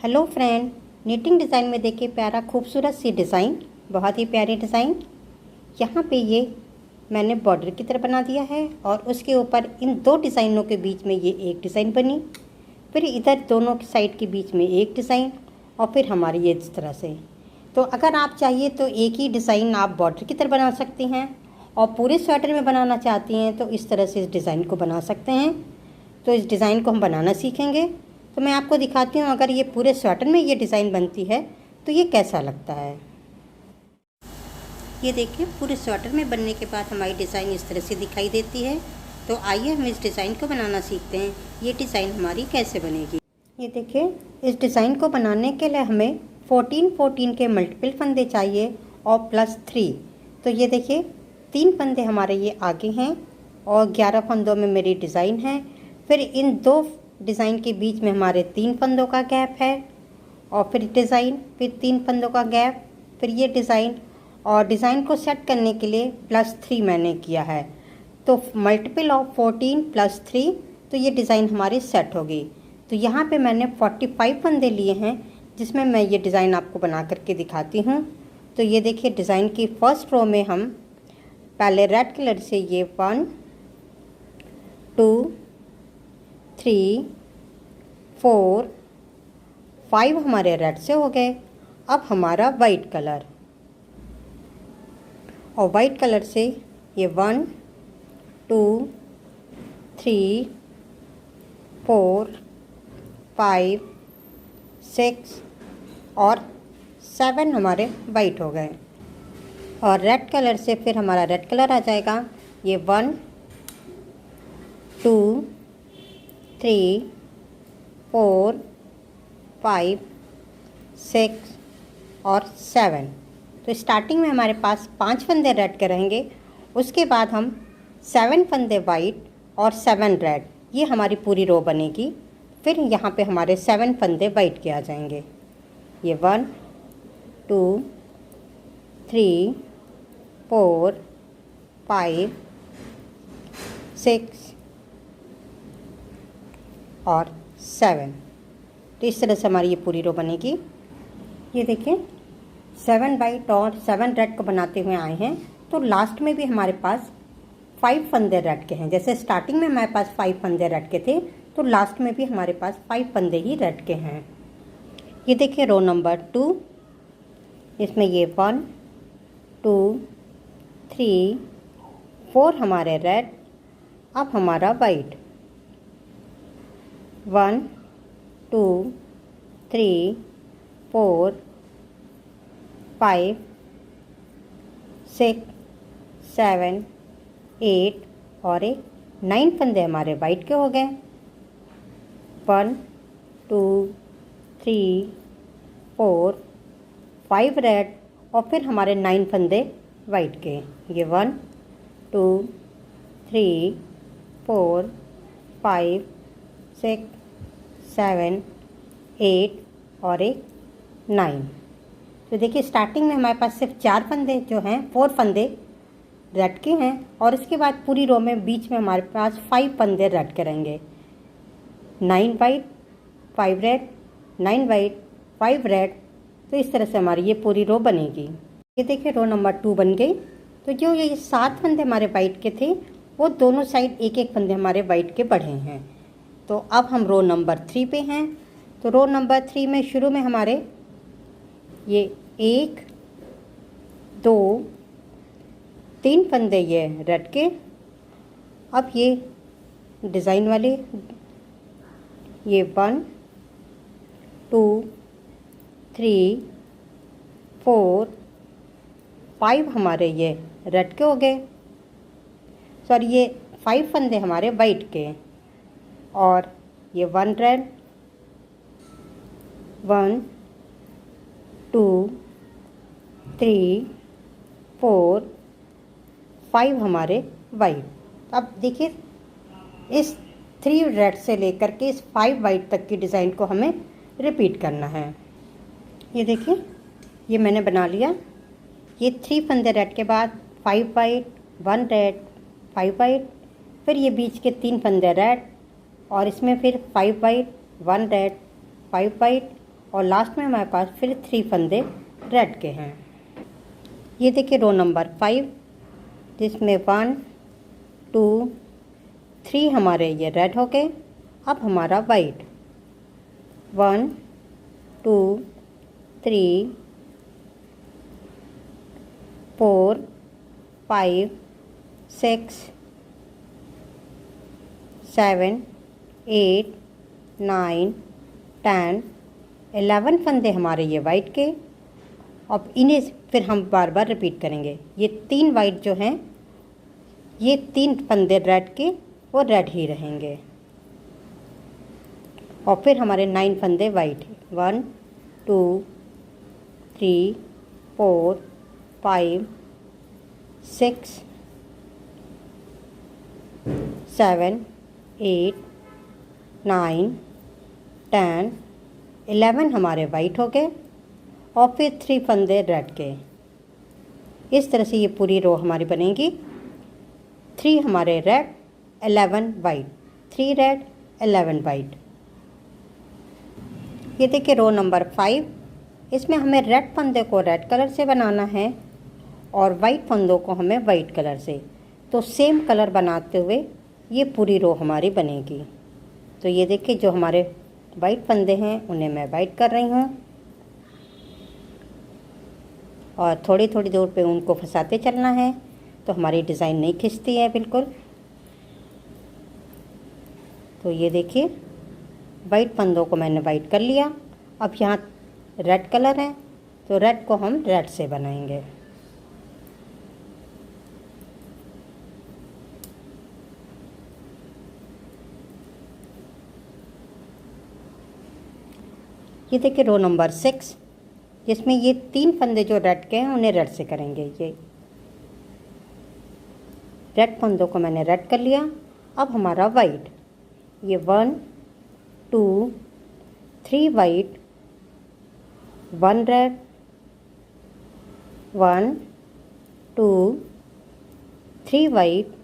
Hello friend, knitting design में देखिए प्यारा खूबसूरत सी डिज़ाइन, बहुत ही प्यारी डिज़ाइन। यहाँ पे ये मैंने बॉर्डर की तरह बना दिया है और उसके ऊपर इन दो डिज़ाइनों के बीच में ये एक डिज़ाइन बनी, फिर इधर दोनों की साइड के बीच में एक डिज़ाइन और फिर हमारी ये इस तरह से। तो अगर आप चाहिए तो एक ही डिज़ाइन आप बॉर्डर की तरह बना सकती हैं और पूरे स्वेटर में बनाना चाहती हैं तो इस तरह से इस डिज़ाइन को बना सकते हैं। तो इस डिज़ाइन को हम बनाना सीखेंगे। तो मैं आपको दिखाती हूँ अगर ये पूरे स्वेटर में ये डिज़ाइन बनती है तो ये कैसा लगता है। ये देखिए पूरे स्वेटर में बनने के बाद हमारी डिज़ाइन इस तरह से दिखाई देती है। तो आइए हम इस डिज़ाइन को बनाना सीखते हैं, ये डिज़ाइन हमारी कैसे बनेगी। ये देखिए इस डिज़ाइन को बनाने के लिए हमें 14 के मल्टीपल फंदे चाहिए और +3। तो ये देखिए 3 फंदे हमारे ये आगे हैं और 11 फंदों में मेरी डिज़ाइन है। फिर इन दो डिज़ाइन के बीच में हमारे 3 फंदों का गैप है और फिर डिज़ाइन, फिर 3 फंदों का गैप, फिर ये डिज़ाइन। और डिज़ाइन को सेट करने के लिए +3 मैंने किया है। तो मल्टीपल ऑफ 14 +3, तो ये डिज़ाइन हमारी सेट होगी। तो यहाँ पे मैंने 45 फंदे लिए हैं जिसमें मैं ये डिज़ाइन आपको बना करके दिखाती हूँ। तो ये देखिए डिज़ाइन की फर्स्ट रो में हम पहले रेड कलर से ये 1 2 3 4 5 हमारे रेड से हो गए। अब हमारा वाइट कलर, और वाइट कलर से ये 1 2 3 4 5 6 और 7 हमारे वाइट हो गए। और रेड कलर से फिर हमारा रेड कलर आ जाएगा, ये 1 2 3 4 5 6 और 7। तो स्टार्टिंग में हमारे पास 5 फंदे रेड के रहेंगे, उसके बाद हम 7 फंदे वाइट और 7 रेड, ये हमारी पूरी रो बनेगी। फिर यहाँ पे हमारे 7 फंदे वाइट के आ जाएंगे, ये 1 2 3 4 5 6 और 7। तो इस तरह से हमारी ये पूरी रो बनेगी। ये देखिए 7 वाइट और 7 रेड को बनाते हुए आए हैं। तो लास्ट में भी हमारे पास 5 फंदे रेड के हैं। जैसे स्टार्टिंग में हमारे पास 5 फंदे रेड के थे, तो लास्ट में भी हमारे पास 5 फंदे ही रेड के हैं। ये देखिए रो नंबर 2, इसमें ये 1 2 3 4 हमारे रेड। अब हमारा वाइट 1 2 3 4 5 6 7 8 और 9 फंदे हमारे वाइट के हो गए। 1 2 3 4 5 रेड और फिर हमारे 9 फंदे वाइट के, ये 1 2 3 4 5 6 7 8 और 9। तो देखिए स्टार्टिंग में हमारे पास सिर्फ 4 फंदे जो हैं, 4 फंदे रेड के हैं और इसके बाद पूरी रो में बीच में हमारे पास 5 फंदे रेड के रहेंगे। 9 वाइट 5 रेड, 9 वाइट 5 रेड। तो इस तरह से हमारी ये पूरी रो बनेगी। ये देखिए रो नंबर 2 बन गई। तो जो ये 7 फंदे हमारे वाइट के थे वो दोनों साइड एक एक फंदे हमारे वाइट के बढ़े हैं। तो अब हम रो नंबर 3 पे हैं। तो रो नंबर 3 में शुरू में हमारे ये 1 2 3 फंदे ये रेड के। अब ये डिज़ाइन वाले ये 1 2 3 4 5 हमारे ये रेड के हो गए। सॉरी, ये 5 फंदे हमारे वाइट के और ये 1 रेड 1 2 3 4 5 हमारे वाइट। अब देखिए इस 3 रेड से लेकर के इस 5 वाइट तक की डिज़ाइन को हमें रिपीट करना है। ये देखिए ये मैंने बना लिया। ये 3 फंदे रेड के बाद 5 वाइट 1 रेड 5 वाइट, फिर ये बीच के 3 फंदे रेड और इसमें फिर 5 वाइट 1 रेड 5 वाइट और लास्ट में हमारे पास फिर 3 फंदे रेड के हैं। ये देखिए रो नंबर 5, जिसमें 1 2 3 हमारे ये रेड हो गए। अब हमारा वाइट 1 2 3 4 5 6 7 8 9 10 11 फंदे हमारे ये वाइट के। अब इन्हें फिर हम बार बार रिपीट करेंगे। ये 3 वाइट जो हैं, ये 3 फंदे रेड के वो रेड ही रहेंगे। और फिर हमारे 9 फंदे वाइट 1 2 3 4 5 6 7 8 9 10 11 हमारे वाइट हो गए। और फिर 3 फंदे रेड के। इस तरह से ये पूरी रो हमारी बनेगी। 3 हमारे रेड 11 वाइट, 3 रेड 11 वाइट। ये देखिए रो नंबर 5, इसमें हमें रेड फंदे को रेड कलर से बनाना है और वाइट फंदों को हमें वाइट कलर से। तो सेम कलर बनाते हुए ये पूरी रो हमारी बनेगी। तो ये देखिए जो हमारे वाइट फंदे हैं उन्हें मैं वाइट कर रही हूँ और थोड़ी थोड़ी दूर पे उनको फंसाते चलना है, तो हमारी डिज़ाइन नहीं खिंचती है बिल्कुल। तो ये देखिए वाइट फंदों को मैंने वाइट कर लिया। अब यहाँ रेड कलर है, तो रेड को हम रेड से बनाएंगे। ये देखिए रो नंबर 6, जिसमें ये 3 फंदे जो रेड के हैं उन्हें रेड से करेंगे। ये रेड फंदों को मैंने रेड कर लिया। अब हमारा वाइट, ये 1 2 3 वाइट 1 रेड 1 2 3 वाइट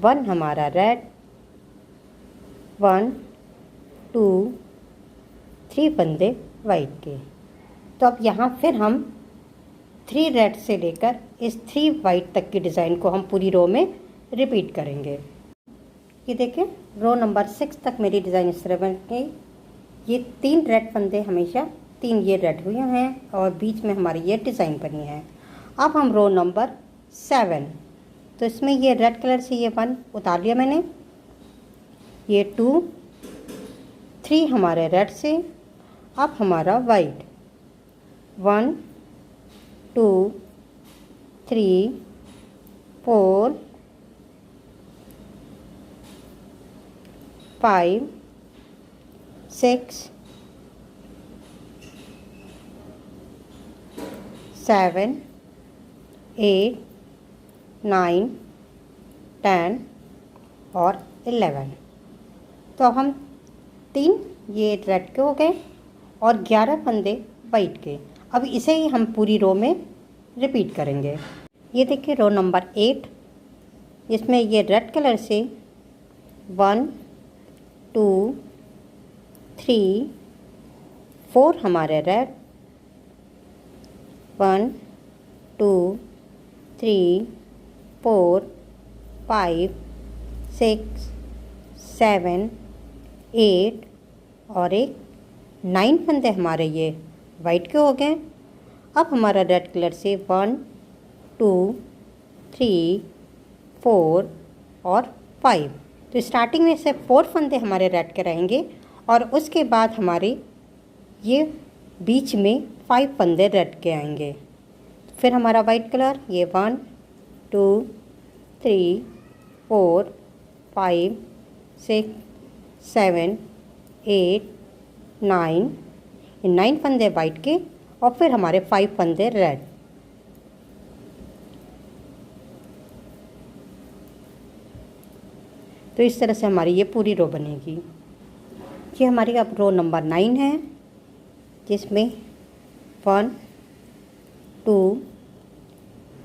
1 हमारा रेड 1 2 3 फंदे वाइट के। तो अब यहाँ फिर हम 3 रेड से लेकर इस 3 वाइट तक की डिज़ाइन को हम पूरी रो में रिपीट करेंगे। ये देखिए रो नंबर 6 तक मेरी डिज़ाइन इस तरह बन गई। ये 3 रेड फंदे हमेशा 3 ये रेड हुए हैं और बीच में हमारी ये डिज़ाइन बनी है। अब हम रो नंबर 7, तो इसमें ये रेड कलर से ये 1 उतार लिया मैंने, ये 2 3 हमारे रेड से। अब हमारा वाइट 1 2 3 4 5 6 7 8 9 10 और 11। तो हम 3 ये रेड के हो गए और 11 फंदे वाइट के। अब इसे ही हम पूरी रो में रिपीट करेंगे। ये देखिए रो नंबर 8, इसमें ये रेड कलर से 1 2 3 4 हमारे रेड 1 2 3 4 5 6 7 8 और एक 9 फंदे हमारे ये वाइट के हो गए। अब हमारा रेड कलर से 1 2 3 4 और 5। तो स्टार्टिंग में से 4 फंदे हमारे रेड के रहेंगे और उसके बाद हमारे ये बीच में 5 फंदे रेड के आएंगे। फिर हमारा वाइट कलर ये 1 2 3 4 5 6 7 8 9, 9 फंदे वाइट के और फिर हमारे 5 फंदे रेड। तो इस तरह से हमारी ये पूरी रो बनेगी। ये हमारी अब रो नंबर 9 है, जिसमें 1 2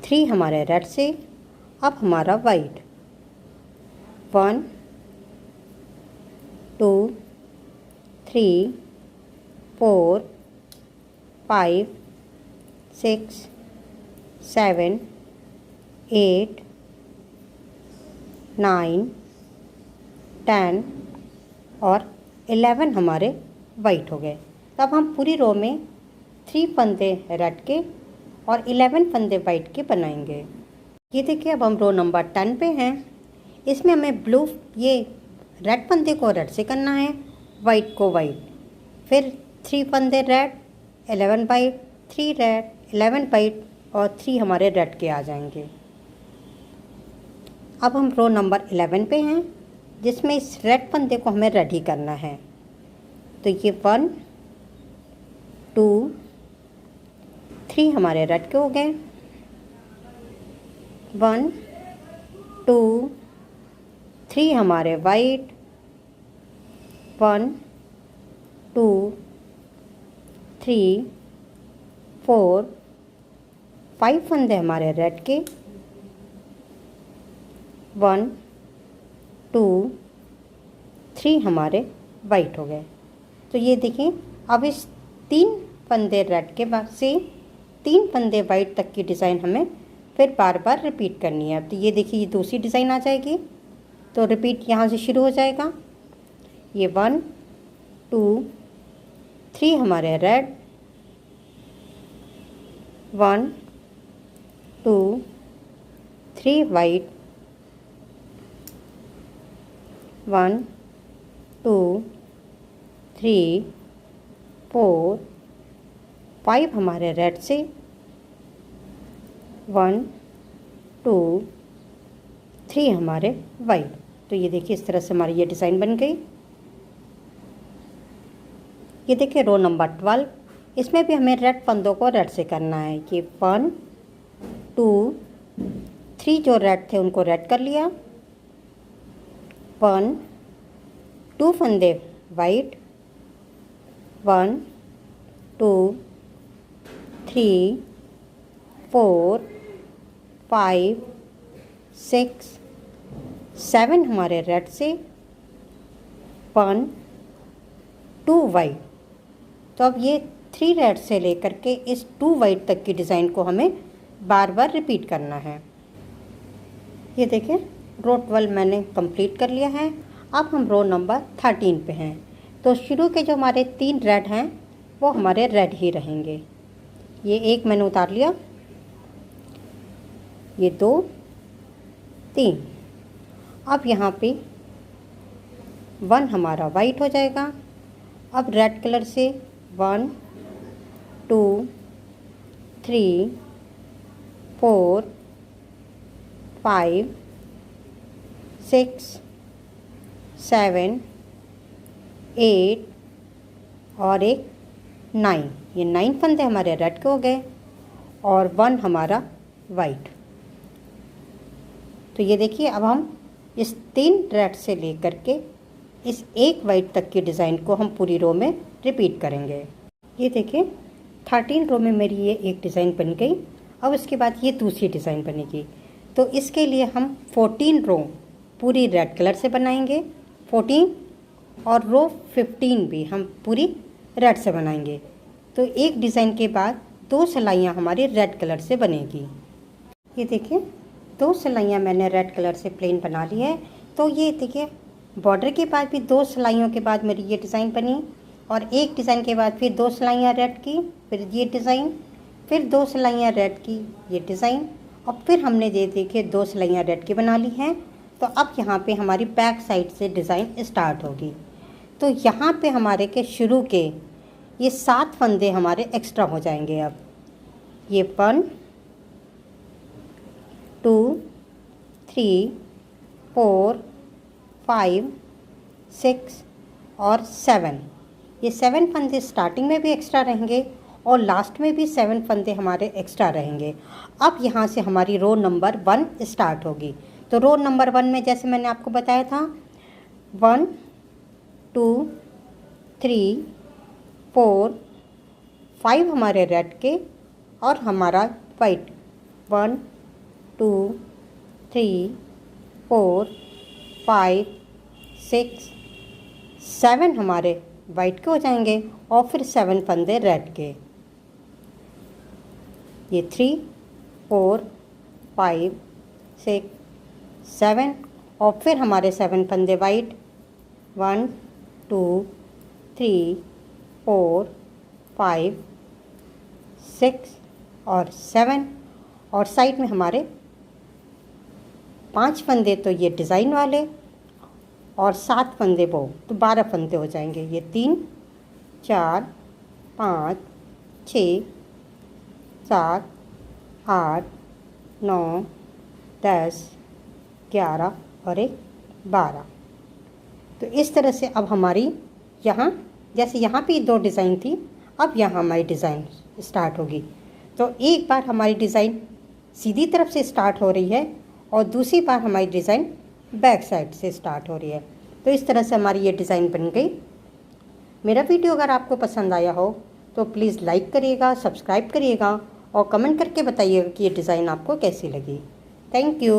3 हमारे रेड से। अब हमारा वाइट 1 2 3 4 5 6 7 8 9 10 और 11 हमारे वाइट हो गए। तब हम पूरी रो में 3 फंदे रेड के और 11 फंदे वाइट के बनाएंगे। ये देखिए अब हम रो नंबर 10 पे हैं। इसमें हमें ब्लू ये रेड फंदे को रेड से करना है, वाइट को वाइट, फिर 3 फंदे रेड 11 वाइट, 3 रेड 11 वाइट और 3 हमारे रेड के आ जाएंगे। अब हम रो नंबर 11 पे हैं जिसमें इस रेड फंदे को हमें रेड ही करना है। तो ये 1 2 3 हमारे रेड के हो गए, 1 2 3 हमारे वाइट, 1 2 3 4 5 फंदे हमारे रेड के, 1 2 3 हमारे वाइट हो गए। तो ये देखिए अब इस 3 फंदे रेड के बाद से 3 फंदे वाइट तक की डिज़ाइन हमें फिर बार बार रिपीट करनी है। तो ये देखिए ये दूसरी डिज़ाइन आ जाएगी। तो रिपीट यहाँ से शुरू हो जाएगा। ये 1 2 3 हमारे रेड, 1 2 3 वाइट, 1 2 3 4 5 हमारे रेड से, 1 2 3 हमारे वाइट। तो ये देखिए इस तरह से हमारी ये डिज़ाइन बन गई। ये देखिए रो नंबर 12, इसमें भी हमें रेड फंदों को रेड से करना है। ये 1 2 3 जो रेड थे उनको रेड कर लिया, 1 2 फंदे वाइट, 1 2 3 4 5 6 7 हमारे रेड से, 1 2 वाइट। तो अब ये 3 रेड से लेकर के इस 2 वाइट तक की डिज़ाइन को हमें बार बार रिपीट करना है। ये देखिए रो 12 मैंने कंप्लीट कर लिया है। अब हम रो नंबर 13 पे हैं। तो शुरू के जो हमारे 3 रेड हैं वो हमारे रेड ही रहेंगे। ये एक मैंने उतार लिया, ये 2 3। अब यहाँ पे 1 हमारा वाइट हो जाएगा। अब रेड कलर से 1 2 3 4 5 6 7 8 और एक 9। ये 9 फंदे हमारे रेड के हो गए और 1 हमारा वाइट। तो ये देखिए अब हम इस 3 रेड से लेकर के इस एक वाइट तक की डिज़ाइन को हम पूरी रो में रिपीट करेंगे। ये देखिए 13 रो में मेरी ये एक डिज़ाइन बन गई। अब उसके बाद ये दूसरी डिज़ाइन बनेगी। तो इसके लिए हम 14 रो पूरी रेड कलर से बनाएंगे, 14 और रो 15 भी हम पूरी रेड से बनाएंगे। तो एक डिज़ाइन के बाद 2 सिलाइयाँ हमारी रेड कलर से बनेगी। ये देखिए 2 सिलाइयाँ मैंने रेड कलर से प्लेन बना ली है। तो ये देखिए बॉर्डर के बाद भी 2 सिलाइयों के बाद मेरी ये डिज़ाइन बनी और एक डिज़ाइन के बाद फिर 2 सिलाइयाँ रेड की, फिर ये डिज़ाइन, फिर 2 सिलाइयाँ रेड की, ये डिज़ाइन, और फिर हमने ये देखिए 2 सिलाइयाँ रेड की बना ली हैं। तो अब यहाँ पे हमारी बैक साइड से डिज़ाइन स्टार्ट होगी। तो यहाँ पे हमारे के शुरू के ये 7 फंदे हमारे एक्स्ट्रा हो जाएंगे। अब ये 1 2 3 4 5 6 और 7। ये 7 फंदे स्टार्टिंग में भी एक्स्ट्रा रहेंगे और लास्ट में भी 7 फंदे हमारे एक्स्ट्रा रहेंगे। अब यहाँ से हमारी रो नंबर 1 स्टार्ट होगी। तो रो नंबर 1 में जैसे मैंने आपको बताया था 1 2 3 4 5 हमारे रेड के और हमारा वाइट, 1 2 3 4 5 6 7 हमारे वाइट के हो जाएंगे और फिर 7 फंदे रेड के। ये 3 4 5 6 7 और फिर हमारे 7 फंदे वाइट, 1 2 3 4 5 6 और 7 और साइड में हमारे 5 फंदे तो ये डिज़ाइन वाले और 7 फंदे वो, तो 12 फंदे हो जाएंगे। ये 3 4 5 6 7 8 9 10 11 और एक 12। तो इस तरह से अब हमारी यहाँ, जैसे यहाँ पे 2 डिज़ाइन थी, अब यहाँ हमारी डिज़ाइन स्टार्ट होगी। तो एक बार हमारी डिज़ाइन सीधी तरफ से स्टार्ट हो रही है और दूसरी बार हमारी डिज़ाइन बैक साइड से स्टार्ट हो रही है। तो इस तरह से हमारी ये डिज़ाइन बन गई। मेरा वीडियो अगर आपको पसंद आया हो तो प्लीज़ लाइक करिएगा, सब्सक्राइब करिएगा और कमेंट करके बताइएगा कि ये डिज़ाइन आपको कैसी लगी। Thank you.